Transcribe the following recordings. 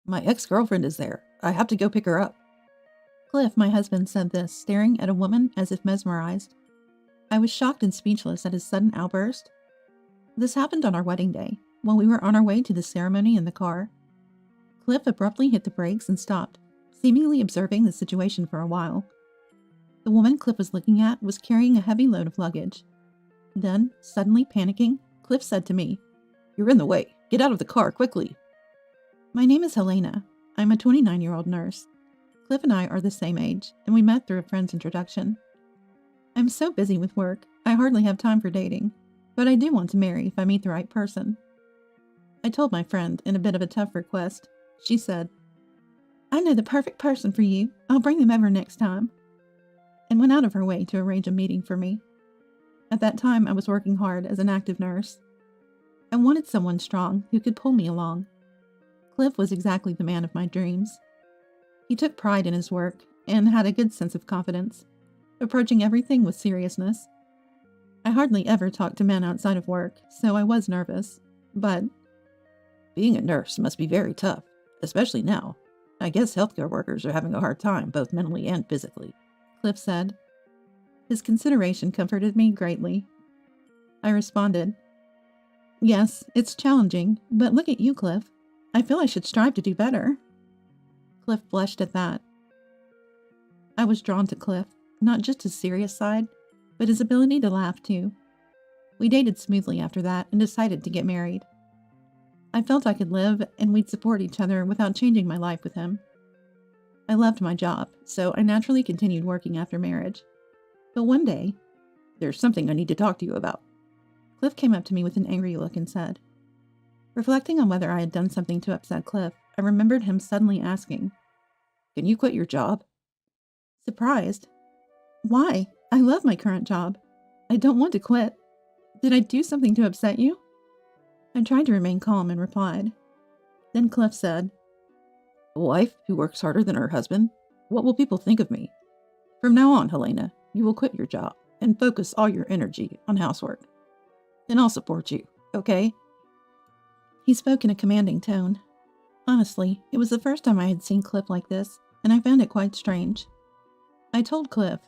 My ex-girlfriend is there. I have to go pick her up. Cliff, my husband, said this, staring at a woman as if mesmerized. I was shocked and speechless at his sudden outburst. This happened on our wedding day, while we were on our way to the ceremony in the car. Cliff abruptly hit the brakes and stopped, seemingly observing the situation for a while. The woman Cliff was looking at was carrying a heavy load of luggage. Then, suddenly panicking, Cliff said to me, "You're in the way. Get out of the car, quickly." My name is Helena. I'm a 29-year-old nurse. Cliff and I are the same age, and we met through a friend's introduction. I'm so busy with work, I hardly have time for dating, but I do want to marry if I meet the right person. I told my friend in a bit of a tough request. She said, I know the perfect person for you. I'll bring them over next time. And went out of her way to arrange a meeting for me. At that time, I was working hard as an active nurse. I wanted someone strong who could pull me along. Cliff was exactly the man of my dreams. He took pride in his work and had a good sense of confidence, approaching everything with seriousness. I hardly ever talked to men outside of work, so I was nervous, but being a nurse must be very tough, especially now. I guess healthcare workers are having a hard time, both mentally and physically, Cliff said. His consideration comforted me greatly. I responded, Yes, it's challenging, but look at you, Cliff. I feel I should strive to do better. Cliff blushed at that. I was drawn to Cliff, not just his serious side, but his ability to laugh too. We dated smoothly after that and decided to get married. I felt I could live and we'd support each other without changing my life with him. I loved my job, so I naturally continued working after marriage. But one day, there's something I need to talk to you about. Cliff came up to me with an angry look and said, reflecting on whether I had done something to upset Cliff, I remembered him suddenly asking, Can you quit your job? Surprised. Why? I love my current job. I don't want to quit. Did I do something to upset you? I tried to remain calm and replied. Then Cliff said, A wife who works harder than her husband? What will people think of me? From now on, Helena, you will quit your job and focus all your energy on housework. And I'll support you, okay? He spoke in a commanding tone. Honestly, it was the first time I had seen Cliff like this, and I found it quite strange. I told Cliff,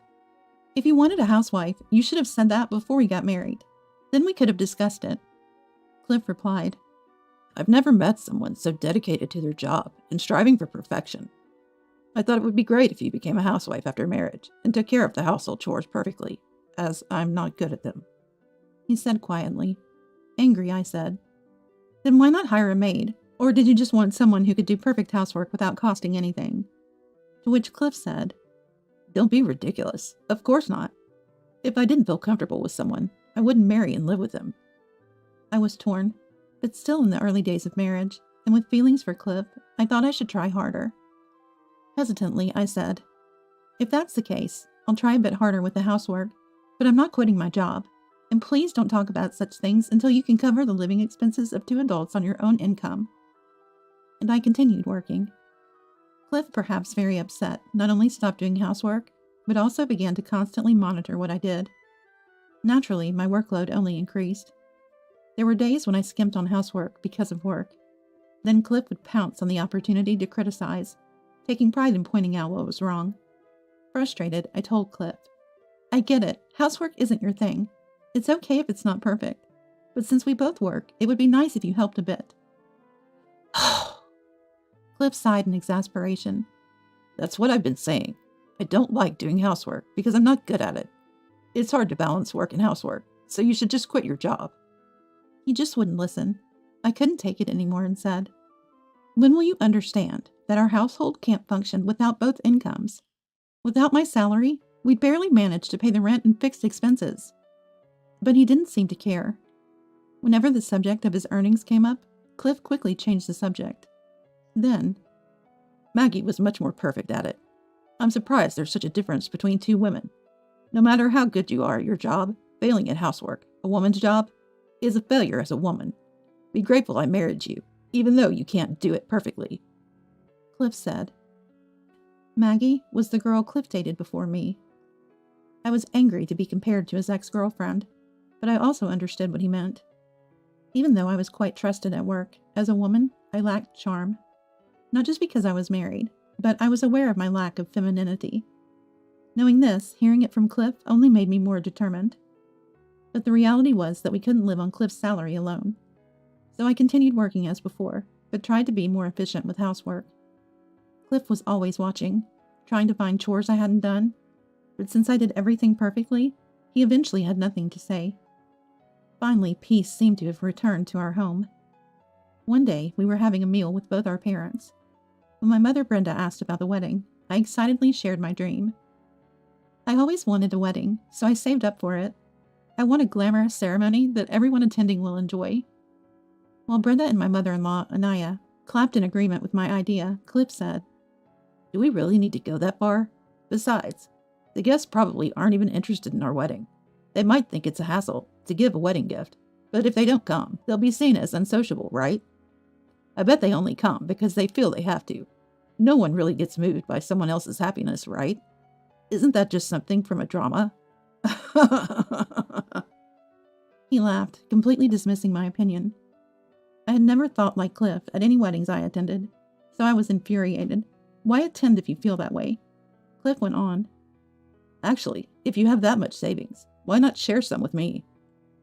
if you wanted a housewife, you should have said that before we got married. Then we could have discussed it. Cliff replied, I've never met someone so dedicated to their job and striving for perfection. I thought it would be great if you became a housewife after marriage and took care of the household chores perfectly, as I'm not good at them. He said quietly. Angry, I said, Then why not hire a maid? Or did you just want someone who could do perfect housework without costing anything? To which Cliff said, Don't be ridiculous. Of course not. If I didn't feel comfortable with someone, I wouldn't marry and live with them. I was torn, but still in the early days of marriage, and with feelings for Cliff, I thought I should try harder. Hesitantly, I said, If that's the case, I'll try a bit harder with the housework, but I'm not quitting my job. And please don't talk about such things until you can cover the living expenses of 2 adults on your own income. And I continued working. Cliff, perhaps very upset, not only stopped doing housework, but also began to constantly monitor what I did. Naturally, my workload only increased. There were days when I skimped on housework because of work. Then Cliff would pounce on the opportunity to criticize, taking pride in pointing out what was wrong. Frustrated, I told Cliff, I get it, housework isn't your thing. It's okay if it's not perfect, but since we both work, it would be nice if you helped a bit. Cliff sighed in exasperation. That's what I've been saying. I don't like doing housework because I'm not good at it. It's hard to balance work and housework, so you should just quit your job. He just wouldn't listen. I couldn't take it anymore and said, When will you understand that our household can't function without both incomes? Without my salary, we'd barely manage to pay the rent and fixed expenses. But he didn't seem to care. Whenever the subject of his earnings came up, Cliff quickly changed the subject. Then, Maggie was much more perfect at it. I'm surprised there's such a difference between 2 women. No matter how good you are at your job, failing at housework, a woman's job, is a failure as a woman. Be grateful I married you, even though you can't do it perfectly. Cliff said. Maggie was the girl Cliff dated before me. I was angry to be compared to his ex-girlfriend, but I also understood what he meant. Even though I was quite trusted at work, as a woman, I lacked charm. not just because I was married, but I was aware of my lack of femininity. Knowing this, hearing it from Cliff only made me more determined. But the reality was that we couldn't live on Cliff's salary alone. So I continued working as before, but tried to be more efficient with housework. Cliff was always watching, trying to find chores I hadn't done, but since I did everything perfectly, he eventually had nothing to say. Finally, peace seemed to have returned to our home. One day, we were having a meal with both our parents. When my mother Brenda asked about the wedding, I excitedly shared my dream. I always wanted a wedding, so I saved up for it. I want a glamorous ceremony that everyone attending will enjoy. While Brenda and my mother-in-law, Anaya, clapped in agreement with my idea, Cliff said, "Do we really need to go that far? Besides, the guests probably aren't even interested in our wedding. They might think it's a hassle to give a wedding gift, but if they don't come, they'll be seen as unsociable, right? I bet they only come because they feel they have to. No one really gets moved by someone else's happiness, right? Isn't that just something from a drama?" He laughed, completely dismissing my opinion. I had never thought like Cliff at any weddings I attended, so I was infuriated. Why attend if you feel that way? Cliff went on. "Actually, if you have that much savings, why not share some with me?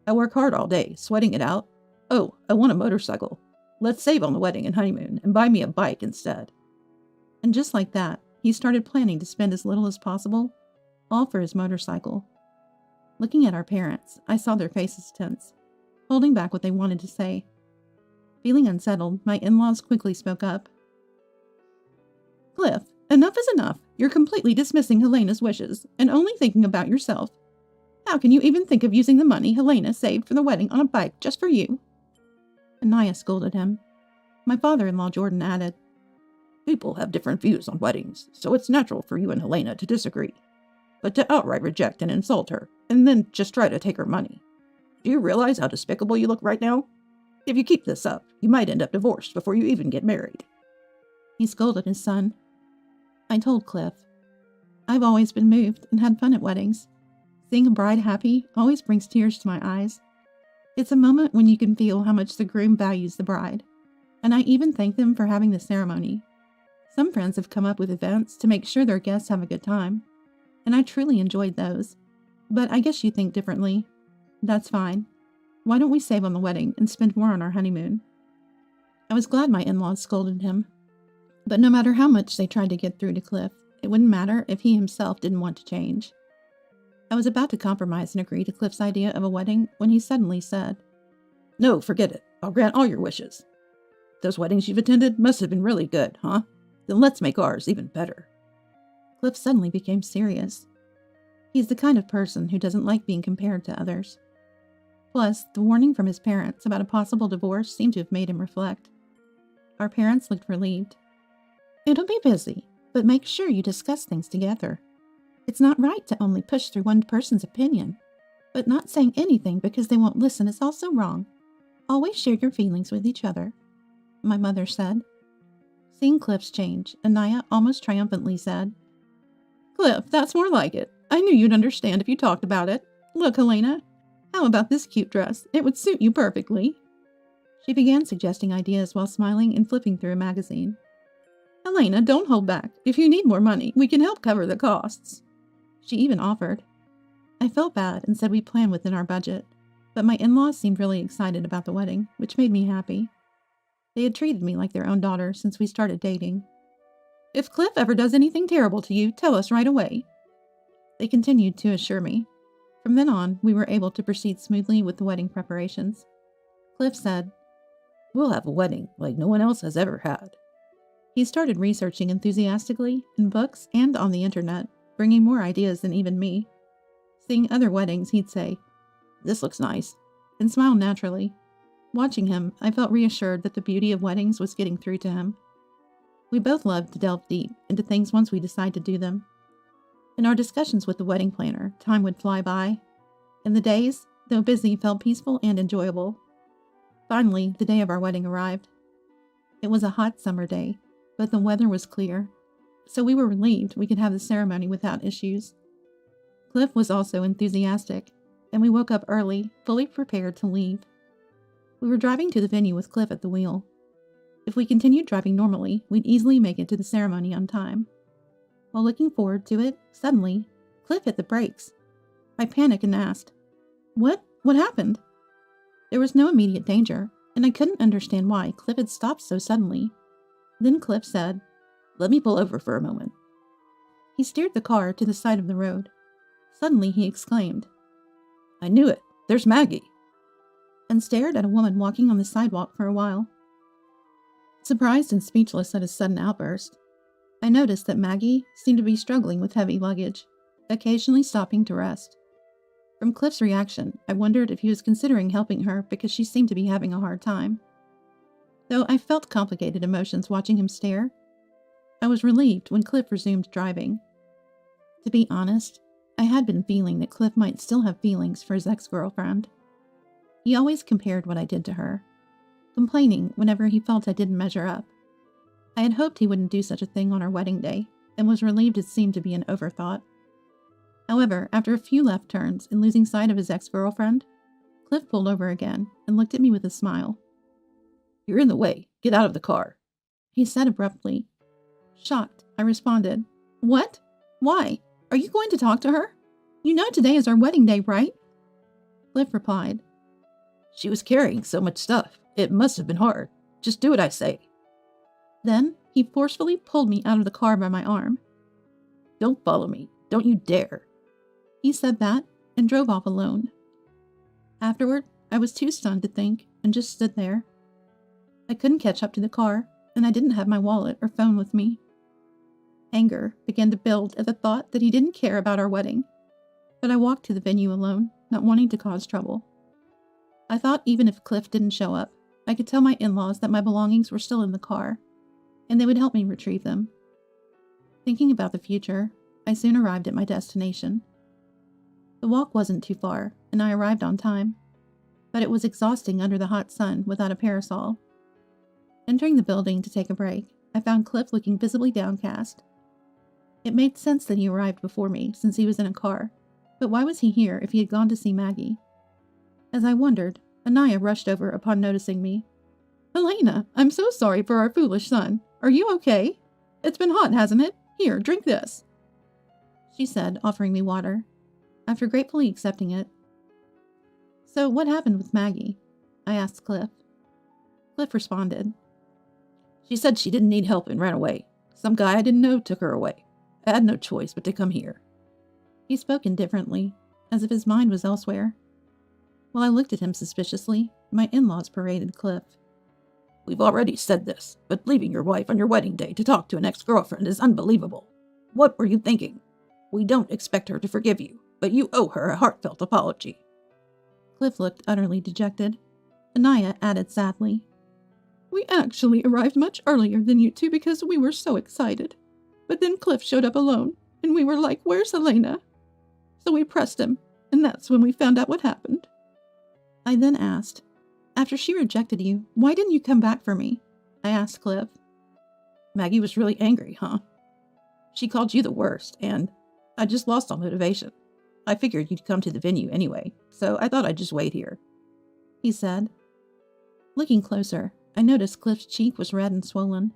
I work hard all day, sweating it out. Oh, I want a motorcycle. Let's save on the wedding and honeymoon and buy me a bike instead." And just like that, he started planning to spend as little as possible, all for his motorcycle. Looking at our parents, I saw their faces tense, holding back what they wanted to say. Feeling unsettled, my in-laws quickly spoke up. "Cliff, enough is enough. You're completely dismissing Helena's wishes and only thinking about yourself. How can you even think of using the money Helena saved for the wedding on a bike just for you?" Anaya scolded him. My father-in-law Jordan added, "People have different views on weddings, so it's natural for you and Helena to disagree. But to outright reject and insult her, and then just try to take her money. Do you realize how despicable you look right now? If you keep this up, you might end up divorced before you even get married." He scolded his son. I told Cliff, "I've always been moved and had fun at weddings. Seeing a bride happy always brings tears to my eyes. It's a moment when you can feel how much the groom values the bride, and I even thank them for having the ceremony. Some friends have come up with events to make sure their guests have a good time, and I truly enjoyed those. But I guess you think differently. That's fine. Why don't we save on the wedding and spend more on our honeymoon?" I was glad my in-laws scolded him. But no matter how much they tried to get through to Cliff, it wouldn't matter if he himself didn't want to change. I was about to compromise and agree to Cliff's idea of a wedding when he suddenly said, "No, forget it. I'll grant all your wishes. Those weddings you've attended must have been really good, huh? Then let's make ours even better." Cliff suddenly became serious. He's the kind of person who doesn't like being compared to others. Plus, the warning from his parents about a possible divorce seemed to have made him reflect. Our parents looked relieved. "It'll be busy, but make sure you discuss things together. It's not right to only push through one person's opinion, but not saying anything because they won't listen is also wrong. Always share your feelings with each other," my mother said. Seeing Cliff's change, Anaya almost triumphantly said, "Cliff, that's more like it. I knew you'd understand if you talked about it. Look, Helena, how about this cute dress? It would suit you perfectly." She began suggesting ideas while smiling and flipping through a magazine. "Helena, don't hold back. If you need more money, we can help cover the costs." She even offered. I felt bad and said we plan within our budget, but my in-laws seemed really excited about the wedding, which made me happy. They had treated me like their own daughter since we started dating. "If Cliff ever does anything terrible to you, tell us right away," they continued to assure me. From then on, we were able to proceed smoothly with the wedding preparations. Cliff said, "We'll have a wedding like no one else has ever had." He started researching enthusiastically in books and on the internet, bringing more ideas than even me. Seeing other weddings, he'd say, "This looks nice," and smile naturally. Watching him, I felt reassured that the beauty of weddings was getting through to him. We both loved to delve deep into things once we decide to do them. In our discussions with the wedding planner, time would fly by, and the days, though busy, felt peaceful and enjoyable. Finally, the day of our wedding arrived. It was a hot summer day, but the weather was clear, so we were relieved we could have the ceremony without issues. Cliff was also enthusiastic, and we woke up early, fully prepared to leave. We were driving to the venue with Cliff at the wheel. If we continued driving normally, we'd easily make it to the ceremony on time. While looking forward to it, suddenly, Cliff hit the brakes. I panicked and asked, What? What happened? There was no immediate danger, and I couldn't understand why Cliff had stopped so suddenly. Then Cliff said, Let me pull over for a moment. He steered the car to the side of the road. Suddenly he exclaimed, I knew it. There's Maggie. And stared at a woman walking on the sidewalk for a while. Surprised and speechless at his sudden outburst, I noticed that Maggie seemed to be struggling with heavy luggage, occasionally stopping to rest. From Cliff's reaction, I wondered if he was considering helping her because she seemed to be having a hard time. Though I felt complicated emotions watching him stare, I was relieved when Cliff resumed driving. To be honest, I had been feeling that Cliff might still have feelings for his ex-girlfriend. He always compared what I did to her, complaining whenever he felt I didn't measure up. I had hoped he wouldn't do such a thing on our wedding day, and was relieved it seemed to be an overthought. However, after a few left turns and losing sight of his ex-girlfriend, Cliff pulled over again and looked at me with a smile. You're in the way. Get out of the car, he said abruptly. Shocked, I responded, What? Why? Are you going to talk to her? You know today is our wedding day, right? Cliff replied, She was carrying so much stuff. It must have been hard. Just do what I say. Then he forcefully pulled me out of the car by my arm. Don't follow me. Don't you dare. He said that and drove off alone. Afterward, I was too stunned to think and just stood there. I couldn't catch up to the car, and I didn't have my wallet or phone with me. Anger began to build at the thought that he didn't care about our wedding, but I walked to the venue alone, not wanting to cause trouble. I thought even if Cliff didn't show up, I could tell my in-laws that my belongings were still in the car, and they would help me retrieve them. Thinking about the future, I soon arrived at my destination. The walk wasn't too far, and I arrived on time, but it was exhausting under the hot sun without a parasol. Entering the building to take a break, I found Cliff looking visibly downcast. It made sense that he arrived before me since he was in a car, but why was he here if he had gone to see Maggie? As I wondered, Anaya rushed over upon noticing me. Elena, I'm so sorry for our foolish son. Are you okay? It's been hot, hasn't it? Here, drink this, she said, offering me water. After gratefully accepting it. So what happened with Maggie? I asked Cliff. Cliff responded. She said she didn't need help and ran away. Some guy I didn't know took her away. I had no choice but to come here. He spoke indifferently, as if his mind was elsewhere. While I looked at him suspiciously, my in-laws paraded Cliff. We've already said this, but leaving your wife on your wedding day to talk to an ex-girlfriend is unbelievable. What were you thinking? We don't expect her to forgive you, but you owe her a heartfelt apology. Cliff looked utterly dejected. Anaya added sadly, We actually arrived much earlier than you two because we were so excited. But then Cliff showed up alone, and we were like, Where's Elena? So we pressed him, and that's when we found out what happened. I then asked, After she rejected you, why didn't you come back for me? I asked Cliff. Maggie was really angry, huh? She called you the worst, and I just lost all motivation. I figured you'd come to the venue anyway, so I thought I'd just wait here, he said. Looking closer, I noticed Cliff's cheek was red and swollen,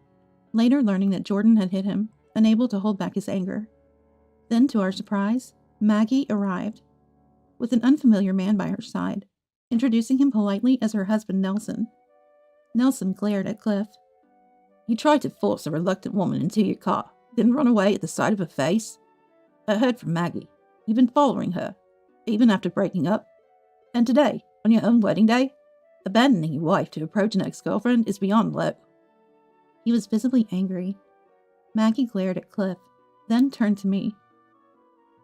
later learning that Jordan had hit him, unable to hold back his anger. Then, to our surprise, Maggie arrived, with an unfamiliar man by her side, introducing him politely as her husband Nelson. Nelson glared at Cliff. You tried to force a reluctant woman into your car, then run away at the sight of her face? I heard from Maggie. You've been following her, even after breaking up. And today, on your own wedding day, abandoning your wife to approach an ex-girlfriend is beyond low. He was visibly angry. Maggie glared at Cliff, then turned to me.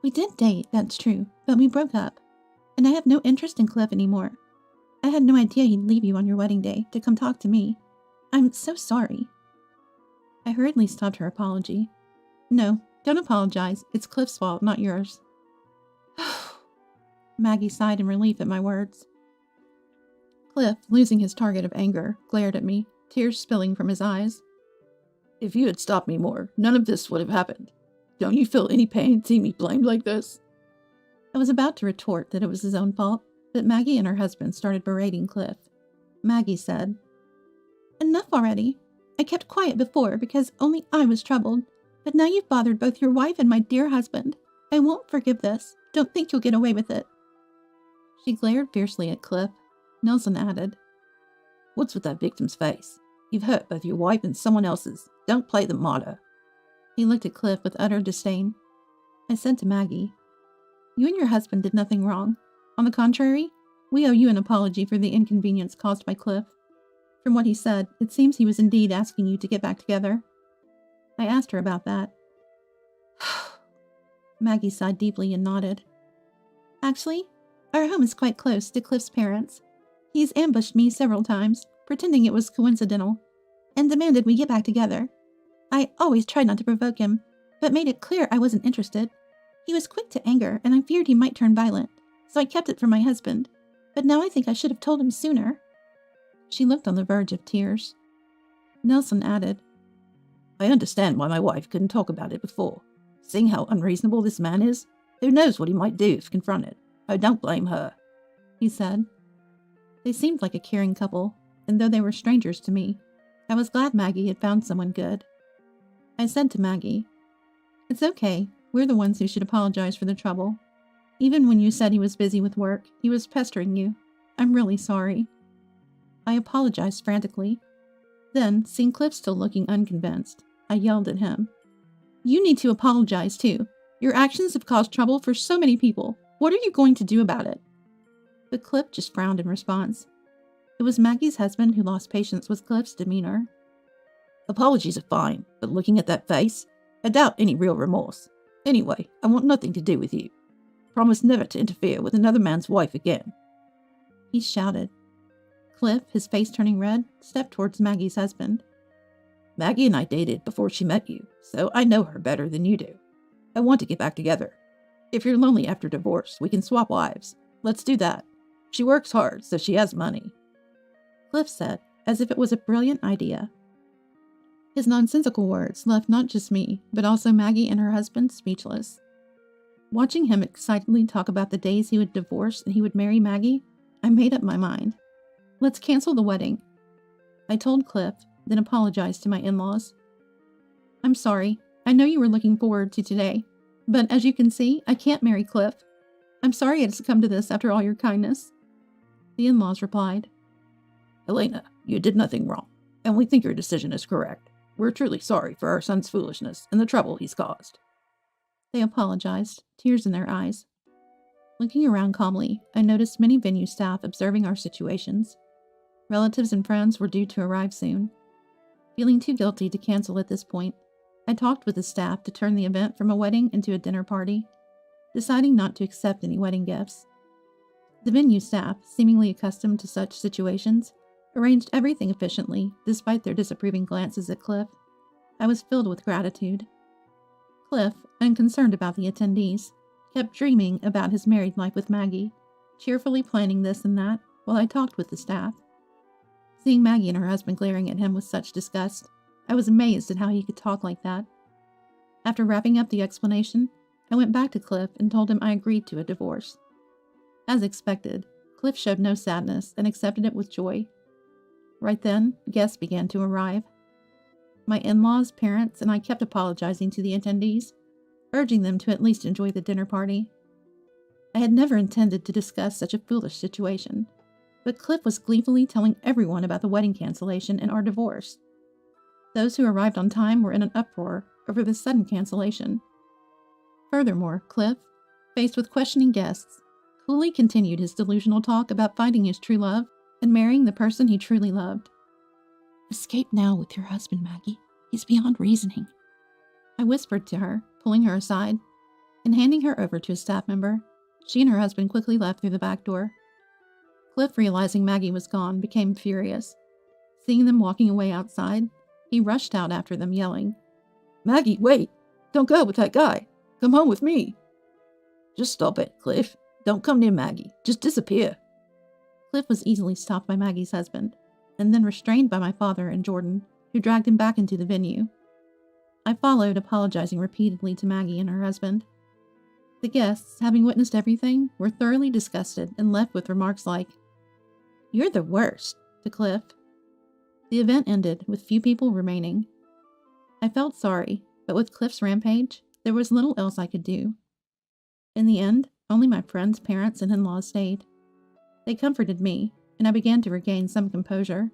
We did date, that's true, but we broke up, and I have no interest in Cliff anymore. I had no idea he'd leave you on your wedding day to come talk to me. I'm so sorry. I hurriedly stopped her apology. No, don't apologize. It's Cliff's fault, not yours. Maggie sighed in relief at my words. Cliff, losing his target of anger, glared at me, tears spilling from his eyes. If you had stopped me more, none of this would have happened. Don't you feel any pain seeing me blamed like this? I was about to retort that it was his own fault, but Maggie and her husband started berating Cliff. Maggie said, Enough already. I kept quiet before because only I was troubled, but now you've bothered both your wife and my dear husband. I won't forgive this. Don't think you'll get away with it." She glared fiercely at Cliff. Nelson added, "What's with that victim's face? You've hurt both your wife and someone else's. Don't play the martyr." He looked at Cliff with utter disdain. I said to Maggie, "You and your husband did nothing wrong. On the contrary, we owe you an apology for the inconvenience caused by Cliff. From what he said, it seems he was indeed asking you to get back together." I asked her about that. Maggie sighed deeply and nodded. "Actually, our home is quite close to Cliff's parents. He's ambushed me several times, pretending it was coincidental, and demanded we get back together. I always tried not to provoke him, but made it clear I wasn't interested. He was quick to anger, and I feared he might turn violent, so I kept it from my husband. But now I think I should have told him sooner." She looked on the verge of tears. Nelson added, "I understand why my wife couldn't talk about it before. Seeing how unreasonable this man is, who knows what he might do if confronted. I don't blame her," he said. They seemed like a caring couple, and though they were strangers to me, I was glad Maggie had found someone good. I said to Maggie, "It's okay. We're the ones who should apologize for the trouble. Even when you said he was busy with work, he was pestering you. I'm really sorry." I apologized frantically. Then, seeing Cliff still looking unconvinced, I yelled at him, "You need to apologize too. Your actions have caused trouble for so many people. What are you going to do about it?" But Cliff just frowned in response. It was Maggie's husband who lost patience with Cliff's demeanor. "Apologies are fine, but looking at that face, I doubt any real remorse. Anyway, I want nothing to do with you. Promise never to interfere with another man's wife again," he shouted. Cliff, his face turning red, stepped towards Maggie's husband. "Maggie and I dated before she met you, so I know her better than you do. I want to get back together. If you're lonely after divorce, we can swap wives. Let's do that. She works hard, so she has money," Cliff said, as if it was a brilliant idea. His nonsensical words left not just me, but also Maggie and her husband speechless. Watching him excitedly talk about the days he would divorce and he would marry Maggie, I made up my mind. Let's cancel the wedding. I told Cliff, then apologized to my in-laws. "I'm sorry. I know you were looking forward to today, but as you can see, I can't marry Cliff. I'm sorry it's come to this after all your kindness." The in-laws replied, "Helena, you did nothing wrong, and we think your decision is correct. We're truly sorry for our son's foolishness and the trouble he's caused." They apologized, tears in their eyes. Looking around calmly, I noticed many venue staff observing our situations. Relatives and friends were due to arrive soon. Feeling too guilty to cancel at this point, I talked with the staff to turn the event from a wedding into a dinner party, deciding not to accept any wedding gifts. The venue staff, seemingly accustomed to such situations, arranged everything efficiently despite their disapproving glances at Cliff. I was filled with gratitude. Cliff, unconcerned about the attendees, kept dreaming about his married life with Maggie, cheerfully planning this and that while I talked with the staff. Seeing Maggie and her husband glaring at him with such disgust, I was amazed at how he could talk like that. After wrapping up the explanation, I went back to Cliff and told him I agreed to a divorce. As expected, Cliff showed no sadness and accepted it with joy. Right then, guests began to arrive. My in-laws, parents, and I kept apologizing to the attendees, urging them to at least enjoy the dinner party. I had never intended to discuss such a foolish situation, but Cliff was gleefully telling everyone about the wedding cancellation and our divorce. Those who arrived on time were in an uproar over the sudden cancellation. Furthermore, Cliff, faced with questioning guests, coolly continued his delusional talk about finding his true love and marrying the person he truly loved. "Escape now with your husband, Maggie. He's beyond reasoning," I whispered to her, pulling her aside, and handing her over to a staff member. She and her husband quickly left through the back door. Cliff, realizing Maggie was gone, became furious. Seeing them walking away outside, he rushed out after them, yelling, "Maggie, wait! Don't go with that guy! Come home with me!" "Just stop it, Cliff. Don't come near Maggie. Just disappear." Cliff was easily stopped by Maggie's husband, and then restrained by my father and Jordan, who dragged him back into the venue. I followed, apologizing repeatedly to Maggie and her husband. The guests, having witnessed everything, were thoroughly disgusted and left with remarks like, "You're the worst," to Cliff. The event ended with few people remaining. I felt sorry, but with Cliff's rampage, there was little else I could do. In the end, only my friend's parents and in-laws stayed. They comforted me, and I began to regain some composure.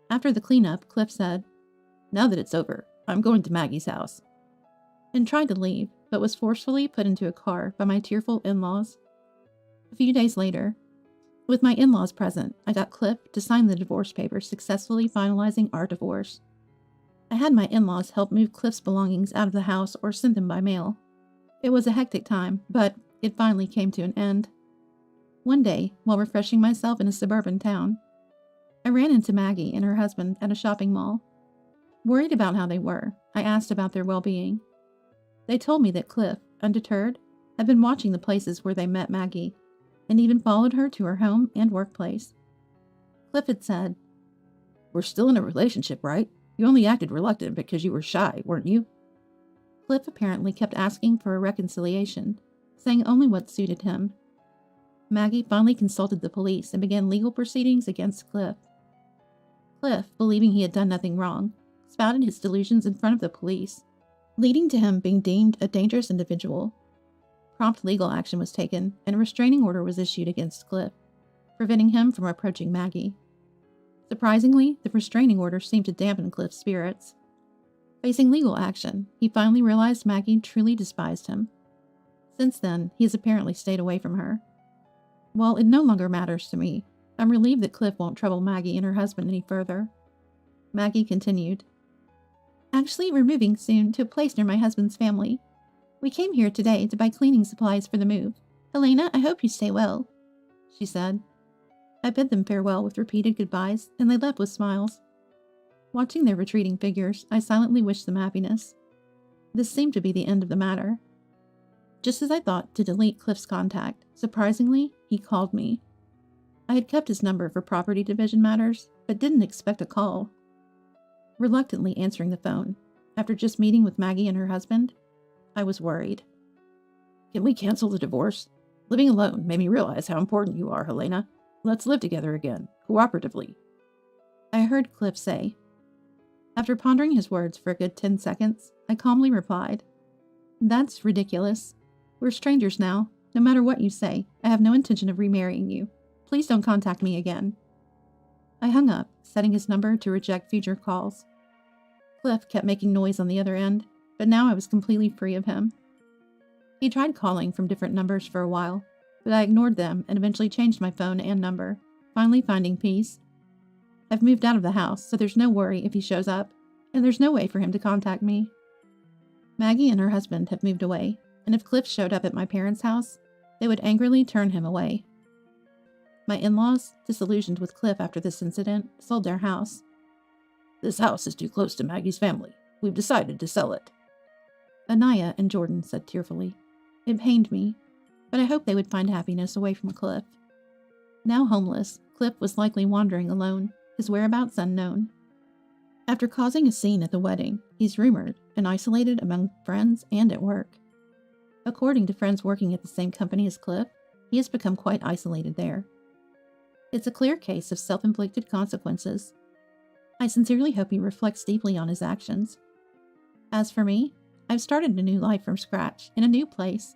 After the cleanup, Cliff said, "Now that it's over, I'm going to Maggie's house," and tried to leave, but was forcefully put into a car by my tearful in-laws. A few days later, with my in-laws present, I got Cliff to sign the divorce papers, successfully finalizing our divorce. I had my in-laws help move Cliff's belongings out of the house or send them by mail. It was a hectic time, but it finally came to an end. One day, while refreshing myself in a suburban town, I ran into Maggie and her husband at a shopping mall. Worried about how they were, I asked about their well-being. They told me that Cliff, undeterred, had been watching the places where they met Maggie, and even followed her to her home and workplace. Cliff had said, "We're still in a relationship, right? You only acted reluctant because you were shy, weren't you?" Cliff apparently kept asking for a reconciliation, saying only what suited him. Maggie finally consulted the police and began legal proceedings against Cliff. Cliff, believing he had done nothing wrong, spouted his delusions in front of the police, leading to him being deemed a dangerous individual. Prompt legal action was taken, and a restraining order was issued against Cliff, preventing him from approaching Maggie. Surprisingly, the restraining order seemed to dampen Cliff's spirits. Facing legal action, he finally realized Maggie truly despised him. Since then, he has apparently stayed away from her. While it no longer matters to me, I'm relieved that Cliff won't trouble Maggie and her husband any further. Maggie continued, "Actually, we're moving soon to a place near my husband's family. We came here today to buy cleaning supplies for the move. Helena, I hope you stay well," she said. I bid them farewell with repeated goodbyes, and they left with smiles. Watching their retreating figures, I silently wished them happiness. This seemed to be the end of the matter. Just as I thought to delete Cliff's contact, surprisingly, he called me. I had kept his number for property division matters, but didn't expect a call. Reluctantly answering the phone, after just meeting with Maggie and her husband, I was worried. "Can we cancel the divorce? Living alone made me realize how important you are, Helena. Let's live together again, cooperatively," I heard Cliff say. After pondering his words for a good 10 seconds, I calmly replied, "That's ridiculous. We're strangers now. No matter what you say, I have no intention of remarrying you. Please don't contact me again." I hung up, setting his number to reject future calls. Cliff kept making noise on the other end, but now I was completely free of him. He tried calling from different numbers for a while, but I ignored them and eventually changed my phone and number, finally finding peace. I've moved out of the house, so there's no worry if he shows up, and there's no way for him to contact me. Maggie and her husband have moved away, and if Cliff showed up at my parents' house, they would angrily turn him away. My in-laws, disillusioned with Cliff after this incident, sold their house. "This house is too close to Maggie's family. We've decided to sell it," Anaya and Jordan said tearfully. It pained me, but I hoped they would find happiness away from Cliff. Now homeless, Cliff was likely wandering alone, his whereabouts unknown. After causing a scene at the wedding, he's rumored and isolated among friends and at work. According to friends working at the same company as Cliff, he has become quite isolated there. It's a clear case of self-inflicted consequences. I sincerely hope he reflects deeply on his actions. As for me, I've started a new life from scratch, in a new place.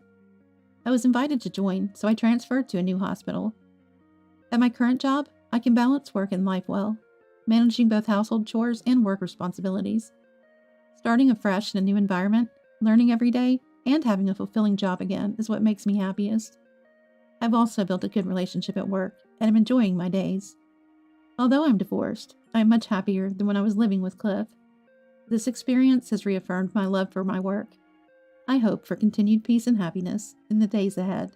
I was invited to join, so I transferred to a new hospital. At my current job, I can balance work and life well, managing both household chores and work responsibilities. Starting afresh in a new environment, learning every day, and having a fulfilling job again is what makes me happiest. I've also built a good relationship at work, and I'm enjoying my days. Although I'm divorced, I am much happier than when I was living with Cliff. This experience has reaffirmed my love for my work. I hope for continued peace and happiness in the days ahead.